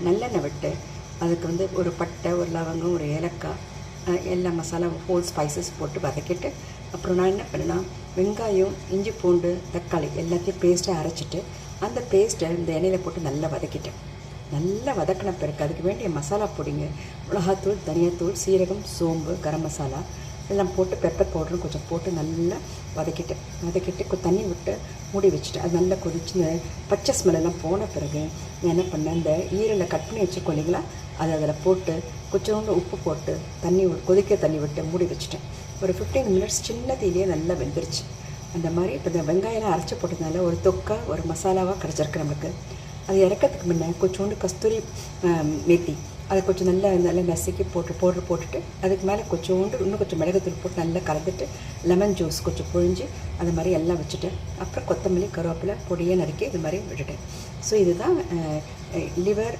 நல்லெண்ணெய் விட்டு அதுக்கு ஒரு பட்டை, ஒரு லவங்கம், ஒரு ஏலக்காய், எல்லா மசாலா ஹோல் ஸ்பைசஸ் போட்டு வதக்கிட்டு, அப்புறம் நான் என்ன பண்ணேன்னா வெங்காயம், இஞ்சி பூண்டு, தக்காளி எல்லாத்தையும் பேஸ்ட்டாக அரைச்சிட்டு அந்த பேஸ்ட்டை இந்த எண்ணெயில் போட்டு நல்லா வதக்கிட்டேன். நல்லா வதக்கின பிறகு அதுக்கு வேண்டிய மசாலா பொடிங்க, மிளகாத்தூள், தனியாத்தூள், சீரகம், சோம்பு, கரம் மசாலா எல்லாம் போட்டு பெப்பர் பவுடரும் கொஞ்சம் போட்டு நல்லா வதக்கிட்டு தண்ணி விட்டு மூடி வச்சுட்டேன். அது நல்லா கொதிச்சு இந்த பச்சை ஸ்மெல்லாம் போன பிறகு நான் என்ன பண்ணேன், இந்த ஈரலை கட் பண்ணி வச்சுருக்கோம் இல்லைங்களா, அதை அதில் போட்டு கொஞ்சோண்டு உப்பு போட்டு கொதிக்க தண்ணி விட்டு மூடி வச்சுட்டேன். ஒரு 15 மினிட்ஸ் சின்ன தீயிலே நல்லா வெந்துருச்சு. அந்த மாதிரி இப்போ இந்த வெங்காயம்லாம் அரைச்சி போட்டதுனால ஒரு தொக்கா, ஒரு மசாலாவாக கிடச்சிருக்கு நம்மளுக்கு. அது இறக்கிறதுக்கு முன்னே கொஞ்சோண்டு கஸ்தூரி மேத்தி அதை கொஞ்சம் நல்லா நசுக்கி போட்டுட்டு அதுக்கு மேலே இன்னும் கொஞ்சம் மிளகுத்தூள் போட்டு நல்லா கலந்துட்டு லெமன் ஜூஸ் கொஞ்சம் புழிஞ்சு அது மாதிரி எல்லாம் வச்சுட்டேன். அப்புறம் கொத்தமல்லி, கருவேப்பிலை பொடியை நறுக்கி இது மாதிரி விட்டுட்டேன். ஸோ இதுதான் லிவர்